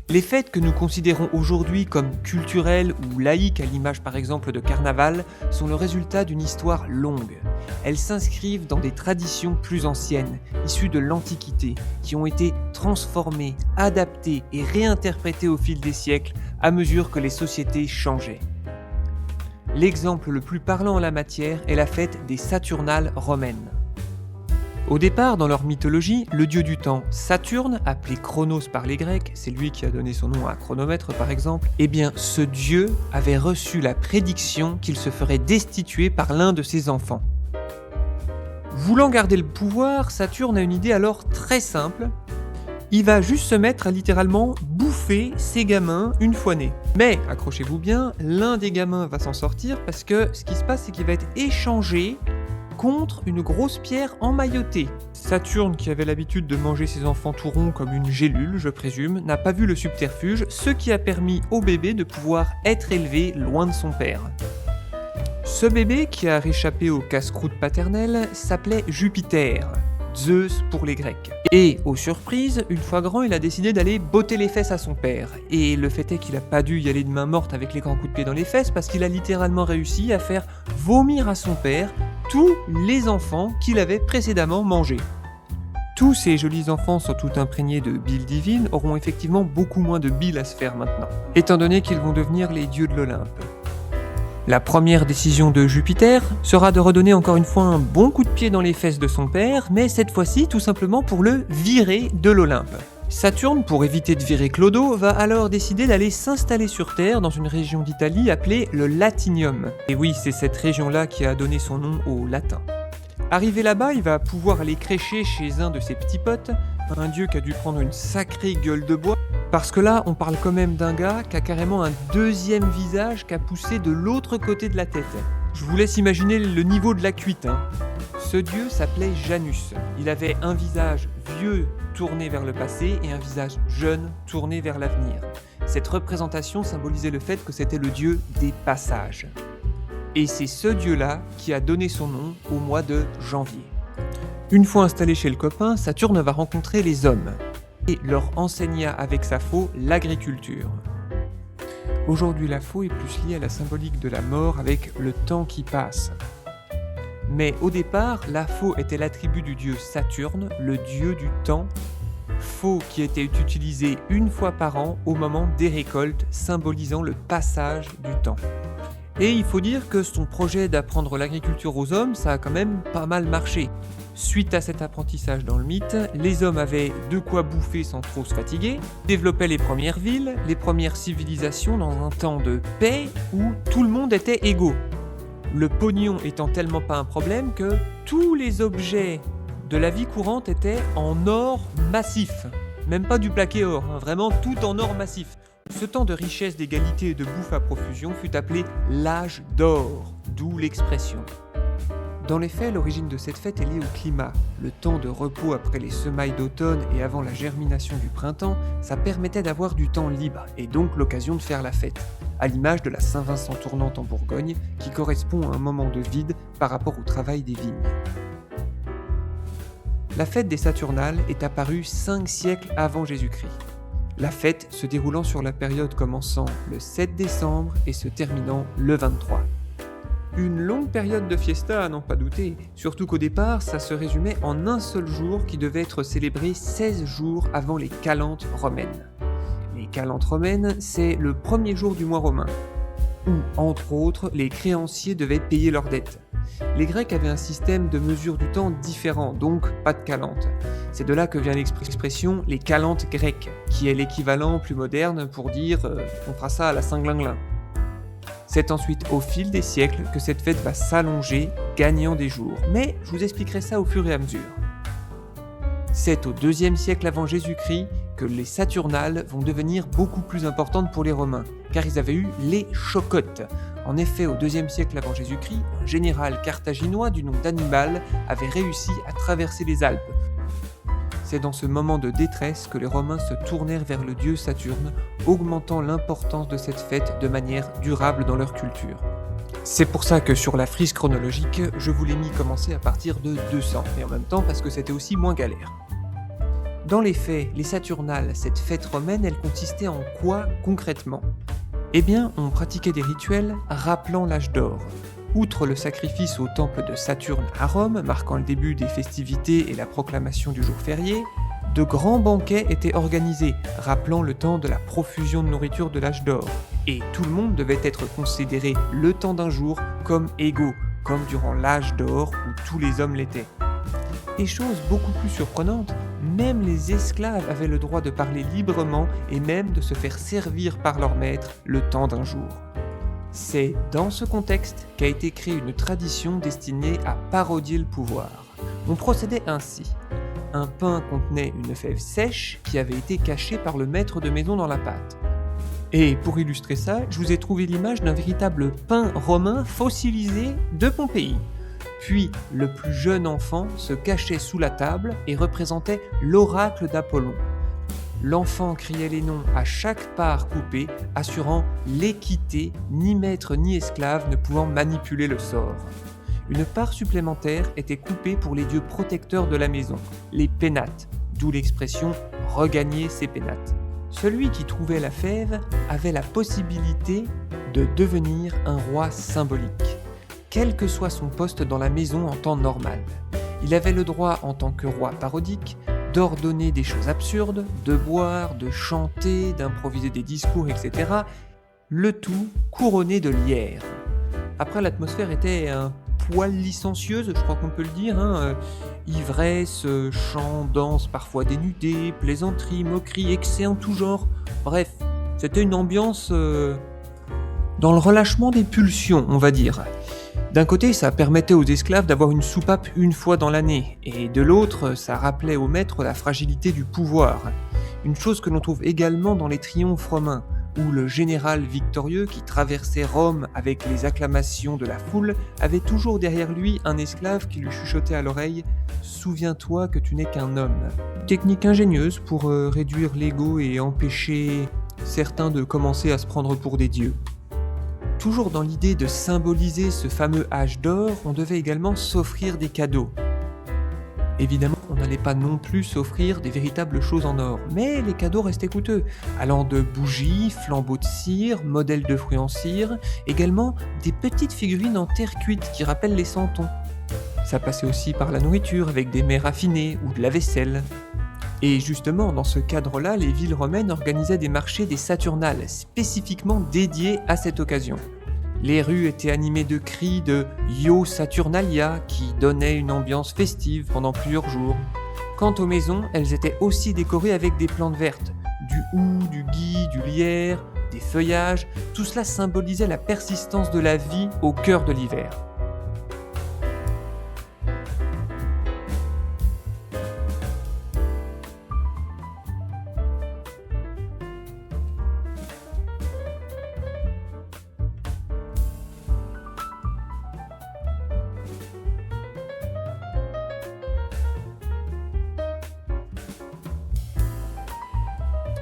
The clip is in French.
Les fêtes que nous considérons aujourd'hui comme culturelles ou laïques, à l'image par exemple de carnaval, sont le résultat d'une histoire longue. Elles s'inscrivent dans des traditions plus anciennes, issues de l'Antiquité, qui ont été transformées, adaptées et réinterprétées au fil des siècles à mesure que les sociétés changeaient. L'exemple le plus parlant en la matière est la fête des Saturnales romaines. Au départ, dans leur mythologie, le dieu du temps, Saturne, appelé Chronos par les Grecs, c'est lui qui a donné son nom à chronomètre par exemple, eh bien ce dieu avait reçu la prédiction qu'il se ferait destituer par l'un de ses enfants. Voulant garder le pouvoir, Saturne a une idée alors très simple. Il va juste se mettre à littéralement bouffer ses gamins une fois nés. Mais, accrochez-vous bien, l'un des gamins va s'en sortir parce que ce qui se passe, c'est qu'il va être échangé contre une grosse pierre emmaillotée. Saturne, qui avait l'habitude de manger ses enfants tout ronds comme une gélule, je présume, n'a pas vu le subterfuge, ce qui a permis au bébé de pouvoir être élevé loin de son père. Ce bébé, qui a réchappé au casse-croûte paternel, s'appelait Jupiter, Zeus pour les Grecs. Et, aux surprises, une fois grand, il a décidé d'aller botter les fesses à son père. Et le fait est qu'il a pas dû y aller de main morte avec les grands coups de pied dans les fesses, parce qu'il a littéralement réussi à faire vomir à son père tous les enfants qu'il avait précédemment mangés. Tous ces jolis enfants, surtout imprégnés de bile divine, auront effectivement beaucoup moins de bile à se faire maintenant, étant donné qu'ils vont devenir les dieux de l'Olympe. La première décision de Jupiter sera de redonner encore une fois un bon coup de pied dans les fesses de son père, mais cette fois-ci tout simplement pour le virer de l'Olympe. Saturne, pour éviter de virer Clodo, va alors décider d'aller s'installer sur Terre dans une région d'Italie appelée le Latinium. Et oui, c'est cette région-là qui a donné son nom au latin. Arrivé là-bas, il va pouvoir aller crécher chez un de ses petits potes, un dieu qui a dû prendre une sacrée gueule de bois, parce que là, on parle quand même d'un gars qui a carrément un deuxième visage qui a poussé de l'autre côté de la tête. Je vous laisse imaginer le niveau de la cuite. Ce dieu s'appelait Janus. Il avait un visage vieux tourné vers le passé et un visage jeune tourné vers l'avenir. Cette représentation symbolisait le fait que c'était le dieu des passages. Et c'est ce dieu-là qui a donné son nom au mois de janvier. Une fois installé chez le copain, Saturne va rencontrer les hommes et leur enseigna avec sa faux l'agriculture. Aujourd'hui, la faux est plus liée à la symbolique de la mort avec le temps qui passe. Mais au départ, la faux était l'attribut du dieu Saturne, le dieu du temps, faux qui était utilisé une fois par an au moment des récoltes, symbolisant le passage du temps. Et il faut dire que son projet d'apprendre l'agriculture aux hommes, ça a quand même pas mal marché. Suite à cet apprentissage dans le mythe, les hommes avaient de quoi bouffer sans trop se fatiguer, développaient les premières villes, les premières civilisations dans un temps de paix où tout le monde était égaux. Le pognon étant tellement pas un problème que tous les objets de la vie courante étaient en or massif. Même pas du plaqué or, vraiment tout en or massif. Ce temps de richesse, d'égalité et de bouffe à profusion fut appelé l'âge d'or, d'où l'expression. Dans les faits, l'origine de cette fête est liée au climat. Le temps de repos après les semailles d'automne et avant la germination du printemps, ça permettait d'avoir du temps libre et donc l'occasion de faire la fête, à l'image de la Saint-Vincent tournante en Bourgogne, qui correspond à un moment de vide par rapport au travail des vignes. La fête des Saturnales est apparue 5 siècles avant Jésus-Christ. La fête se déroulant sur la période commençant le 7 décembre et se terminant le 23. Une longue période de fiesta à n'en pas douter, surtout qu'au départ, ça se résumait en un seul jour qui devait être célébré 16 jours avant les Calantes romaines. Les Calantes romaines, c'est le premier jour du mois romain, où, entre autres, les créanciers devaient payer leurs dettes. Les Grecs avaient un système de mesure du temps différent, donc pas de Calantes. C'est de là que vient l'expression « les Calantes grecques », qui est l'équivalent plus moderne pour dire « on fera ça à la Saint-Glinglin ». C'est ensuite au fil des siècles que cette fête va s'allonger, gagnant des jours. Mais je vous expliquerai ça au fur et à mesure. C'est au IIe siècle avant Jésus-Christ que les Saturnales vont devenir beaucoup plus importantes pour les Romains, car ils avaient eu les chocottes. En effet, au IIe siècle avant Jésus-Christ, un général carthaginois du nom d'Hannibal avait réussi à traverser les Alpes. C'est dans ce moment de détresse que les Romains se tournèrent vers le dieu Saturne, augmentant l'importance de cette fête de manière durable dans leur culture. C'est pour ça que sur la frise chronologique, je vous l'ai mis commencer à partir de 200, et en même temps parce que c'était aussi moins galère. Dans les faits, les Saturnales, cette fête romaine, elle consistait en quoi concrètement ? Eh bien, on pratiquait des rituels rappelant l'âge d'or. Outre le sacrifice au temple de Saturne à Rome, marquant le début des festivités et la proclamation du jour férié, de grands banquets étaient organisés, rappelant le temps de la profusion de nourriture de l'âge d'or. Et tout le monde devait être considéré le temps d'un jour comme égaux, comme durant l'âge d'or où tous les hommes l'étaient. Et chose beaucoup plus surprenante, même les esclaves avaient le droit de parler librement et même de se faire servir par leur maître le temps d'un jour. C'est dans ce contexte qu'a été créée une tradition destinée à parodier le pouvoir. On procédait ainsi. Un pain contenait une fève sèche qui avait été cachée par le maître de maison dans la pâte. Et pour illustrer ça, je vous ai trouvé l'image d'un véritable pain romain fossilisé de Pompéi. Puis, le plus jeune enfant se cachait sous la table et représentait l'oracle d'Apollon. L'enfant criait les noms à chaque part coupée, assurant l'équité, ni maître ni esclave ne pouvant manipuler le sort. Une part supplémentaire était coupée pour les dieux protecteurs de la maison, les pénates, d'où l'expression « regagner ses pénates ». Celui qui trouvait la fève avait la possibilité de devenir un roi symbolique, quel que soit son poste dans la maison en temps normal. Il avait le droit, en tant que roi parodique, d'ordonner des choses absurdes, de boire, de chanter, d'improviser des discours, etc. Le tout couronné de lierre. Après, l'atmosphère était un poil licencieuse, je crois qu'on peut le dire. Ivresse, chants, danse parfois dénudés, plaisanteries, moqueries, excès en tout genre. Bref, c'était une ambiance dans le relâchement des pulsions, on va dire. D'un côté, ça permettait aux esclaves d'avoir une soupape une fois dans l'année, et de l'autre, ça rappelait aux maîtres la fragilité du pouvoir. Une chose que l'on trouve également dans les triomphes romains, où le général victorieux qui traversait Rome avec les acclamations de la foule avait toujours derrière lui un esclave qui lui chuchotait à l'oreille « Souviens-toi que tu n'es qu'un homme ». Technique ingénieuse pour réduire l'ego et empêcher certains de commencer à se prendre pour des dieux. Toujours dans l'idée de symboliser ce fameux âge d'or, on devait également s'offrir des cadeaux. Évidemment, on n'allait pas non plus s'offrir des véritables choses en or, mais les cadeaux restaient coûteux, allant de bougies, flambeaux de cire, modèles de fruits en cire, également des petites figurines en terre cuite qui rappellent les santons. Ça passait aussi par la nourriture avec des mets raffinés ou de la vaisselle. Et justement, dans ce cadre-là, les villes romaines organisaient des marchés des Saturnales, spécifiquement dédiés à cette occasion. Les rues étaient animées de cris de « Io Saturnalia » qui donnaient une ambiance festive pendant plusieurs jours. Quant aux maisons, elles étaient aussi décorées avec des plantes vertes, du houx, du gui, du lierre, des feuillages, tout cela symbolisait la persistance de la vie au cœur de l'hiver.